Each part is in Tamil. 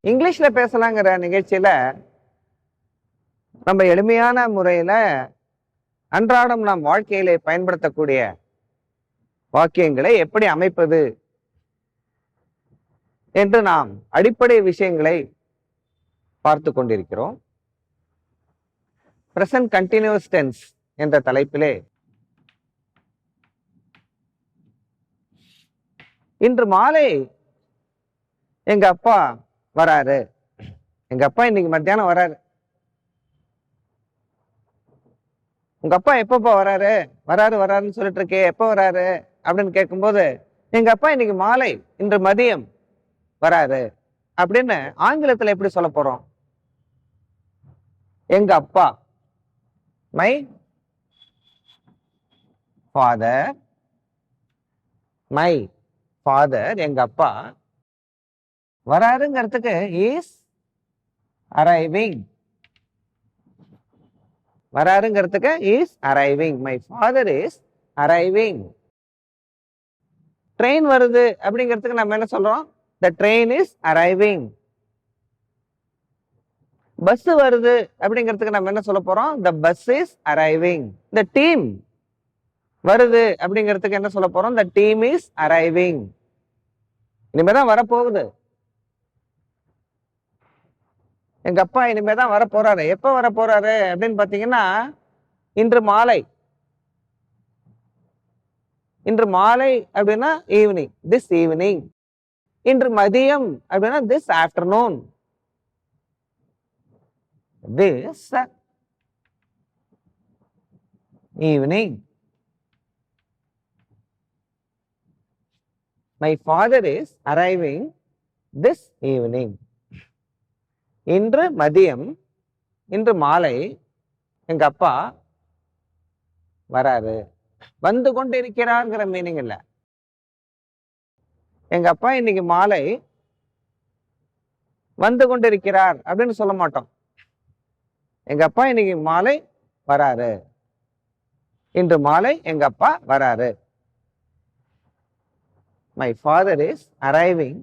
இங்கிலீஷ்ல பேசலாங்கிற நிகழ்ச்சியில நம்ம எளிமையான முறையில அன்றாடம் நாம் வாழ்க்கையிலே பயன்படுத்தக்கூடிய வாக்கியங்களை எப்படி அமைப்பது என்று நாம் அடிப்படை விஷயங்களை பார்த்து கொண்டிருக்கிறோம். பிரசன்ட் கண்டினியூஸ் டென்ஸ் என்ற தலைப்பிலே இன்று மாலை எங்க அப்பா வராரு, எங்க அப்பா இன்னைக்கு மத்தியானம் வராரு. உங்க அப்பா எப்பப்பா வராரு வராருன்னு சொல்லிட்டு இருக்கே, எப்ப வராரு அப்படின்னு கேட்கும்போது, எங்க அப்பா இன்னைக்கு மாலை இன்று மதியம் வராரு அப்படின்னு ஆங்கிலத்துல எப்படி சொல்ல போறோம்? எங்க அப்பா, மை ஃபாதர், மை ஃபாதர், எங்க அப்பா வராருங்கிறதுக்கு இஸ் அரைவிங். வராருங்கிறதுக்கு is arriving. My father is arriving. Train வருது அப்படிங்கிறதுக்கு நம்ம என்ன சொல்றோம்? The train is arriving. Bus வருது அப்படிங்கிறதுக்கு நம்ம என்ன சொல்ல போறோம்? The bus is arriving. The team வருது அப்படிங்கிறதுக்கு என்ன சொல்ல போறோம்? The team is arriving. இனிமேதான் வரப்போகுது. எங்க அப்பா இனிமேதான் வர போறாரு. எப்ப வர போறாரு அப்படின்னு பாத்தீங்கன்னா, இன்று மாலை. இன்று மாலை அப்படின்னா ஈவினிங், திஸ் ஈவினிங். இன்று மதியம் அப்படின்னா this afternoon. This evening. My father is arriving this evening. இன்று மதியம், இன்று மாலை எங்க அப்பா வராரு. வந்து கொண்டு இருக்கிறார்ங்கிற மீனிங் இல்ல. எங்க அப்பா இன்னைக்கு மாலை வந்து கொண்டு இருக்கிறார் அப்படின்னு சொல்ல மாட்டோம். எங்க அப்பா இன்னைக்கு மாலை வராரு. இன்று மாலை எங்க அப்பா வராரு. My father is arriving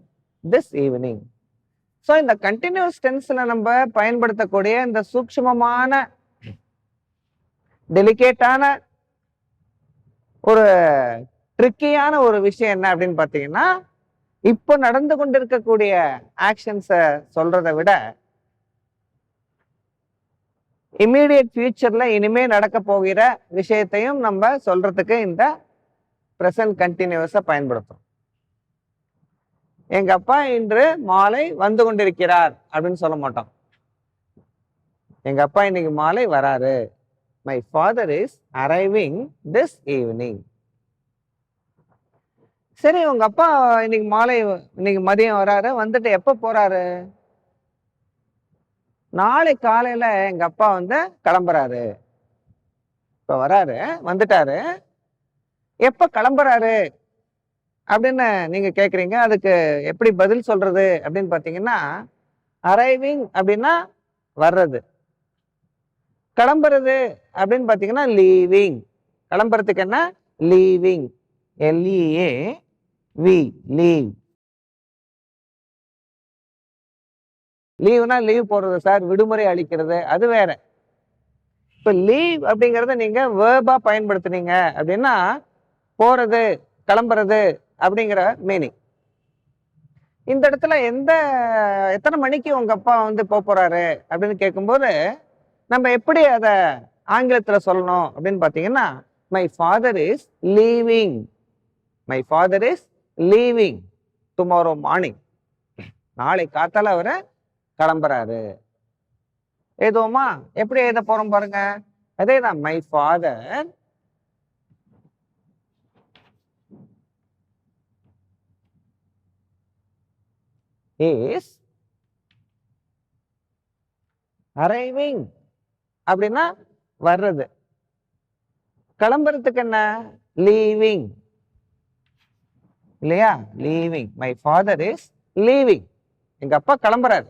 this evening. So இந்த கண்டினியூஸ் டென்ஸ்ல நம்ம பயன்படுத்தக்கூடிய இந்த சூக்ஷ்மமான டெலிகேட்டான ஒரு ட்ரிக்கியான ஒரு விஷயம் என்ன அப்படின்னு பார்த்தீங்கன்னா, இப்போ நடந்து கொண்டிருக்கக்கூடிய ஆக்ஷன்ஸை சொல்றதை விட இம்மீடியட் ஃபியூச்சர்ல இனிமே நடக்க போகிற விஷயத்தையும் நம்ம சொல்றதுக்கு இந்த பிரசன்ட் கண்டினியூஸை பயன்படுத்தும். எங்க அப்பா இன்று மாலை வந்து கொண்டிருக்கிறார் அப்படின்னு சொல்ல மாட்டோம். எங்க அப்பா இன்னைக்கு மாலை வராரு. My father is arriving this evening. சரி, உங்க அப்பா இன்னைக்கு மாலை, இன்னைக்கு மதியம் வராரு, வந்துட்டு எப்ப போறாரு? நாளை காலையில எங்க அப்பா வந்து கிளம்புறாரு. இப்ப வராரு, வந்துட்டாரு, எப்ப கிளம்புறாரு அப்படின்னு நீங்க கேக்குறீங்க. அதுக்கு எப்படி பதில் சொல்றது அப்படின்னு பாத்தீங்கன்னா, அரைவிங் அப்படின்னா வர்றது, கிளம்புறது அப்படின்னு பாத்தீங்கன்னா லீவிங். கிளம்புறதுக்கு என்ன? லீவிங். LEAV, leave. லீவ்னா லீவ் போடுறது சார், விடுமுறை அளிக்கிறது, அது வேற. இப்ப லீவ் அப்படிங்கறத நீங்க வேர்பா பயன்படுத்துனீங்க அப்படின்னா போறது, கிளம்புறது அப்படிங்கிற மீனிங். இந்த இடத்துல எத்தனை மணிக்கு உங்க அப்பா வந்து போறாரு அப்படின்னு கேட்கும்போது நம்ம எப்படி அத ஆங்கிலத்துல சொல்லணும் அப்படின்னு பாத்தீங்கன்னா, my father is leaving. My father is leaving tomorrow morning. நாளை காத்தால அவரை கிளம்புறாரு. ஏதோமா எப்படி எழுத போறோம் பாருங்க. அதேதான், மை ஃபாதர் இஸ் அரைவிங் அப்படின்னா வர்றது. கிளம்புறதுக்கு என்ன? லீவிங். இல்லையா? Leaving. My father is leaving. எங்க அப்பா கிளம்புறாரு.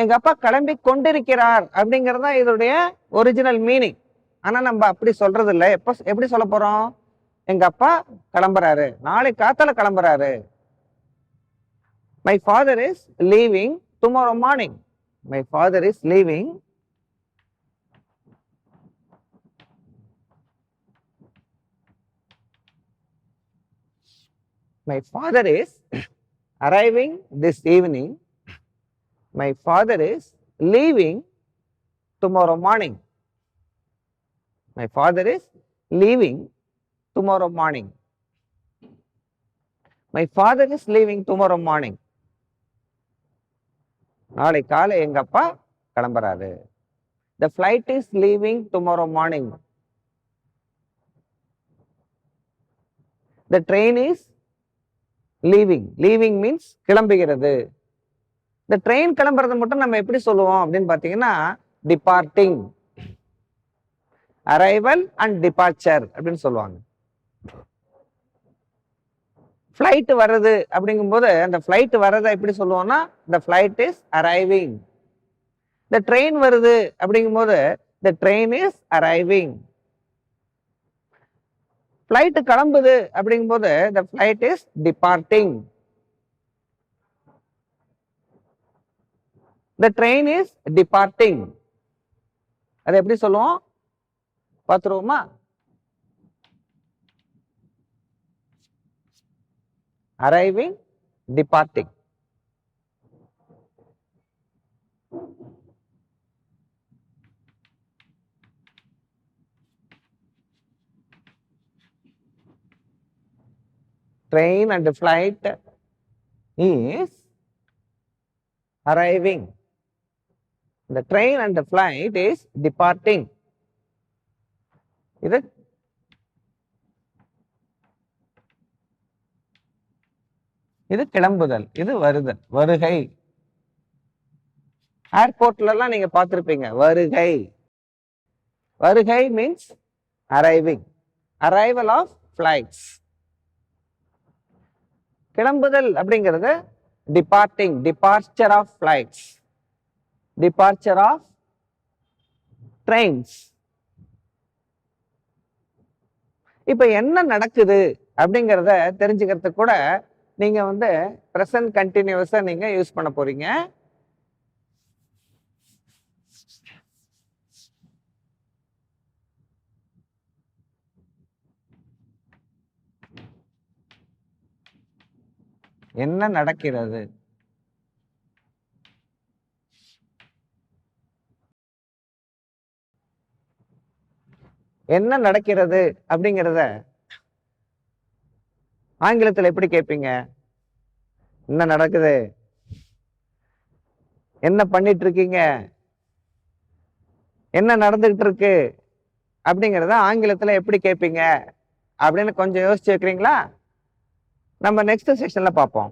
எங்க அப்பா கிளம்பி கொண்டிருக்கிறார் அப்படிங்கறதா இதோடைய ஒரிஜினல் மீனிங். ஆனா நம்ம அப்படி சொல்றது இல்லை. எப்படி சொல்ல போறோம்? எங்க அப்பா கிளம்புறாரு, நாளை காத்தால கிளம்புறாரு. My father is leaving tomorrow morning. My father is leaving my father is arriving this evening. My father is leaving tomorrow morning. My father is leaving tomorrow morning. My father is leaving tomorrow morning. நாளை காலை எங்க அப்பா கிளம்புறாரு. The flight is leaving tomorrow morning. The train is leaving. Leaving means கிளம்புகிறது. The train கிளம்புறது மட்டும் நம்ம எப்படி சொல்லுவோம் அப்படின்னு பார்த்தீங்கன்னா departing, arrival and departure அப்படின்னு சொல்லுவாங்க. ஃப்ளைட் வருது அப்படிங்கும்போது அந்த ஃப்ளைட் வர்றதை எப்படி சொல்லுவோம்னா the flight is arriving. The train வருது அப்படிங்கும்போது the train is arriving. Flight கிளம்புது அப்படிங்கும்போது the flight is departing. The train is departing. அது எப்படி சொல்லுவோம் பார்த்துருவோமா? Arriving, departing. Train and flight is arriving. The train and the flight is departing. இது கிளம்புதல், இது வருதல், வருகை. ஏர்போர்ட்ல எல்லாம் நீங்க பார்த்திருப்பீங்க வருகை. வருகை means arriving, arrival of flights. கிளம்புதல் அப்படிங்கிறது departing, departure of flights, departure of trains. இப்ப என்ன நடக்குது அப்படிங்கிறத தெரிஞ்சுக்கிறதுக்கு கூட நீங்க பிரசன்ட் கண்டினியூஸா நீங்க யூஸ் பண்ண போறீங்க. என்ன நடக்கிறது? என்ன நடக்கிறது அப்படிங்கிறத ஆங்கிலத்தில் எப்படி கேட்பீங்க? என்ன நடக்குது, என்ன பண்ணிட்டு இருக்கீங்க, என்ன நடந்துகிட்டு இருக்கு அப்படிங்கிறத ஆங்கிலத்தில் எப்படி கேட்பீங்க அப்படின்னு கொஞ்சம் யோசிச்சு வைக்கிறீங்களா? நம்ம நெக்ஸ்ட் செஷன்ல பார்ப்போம்.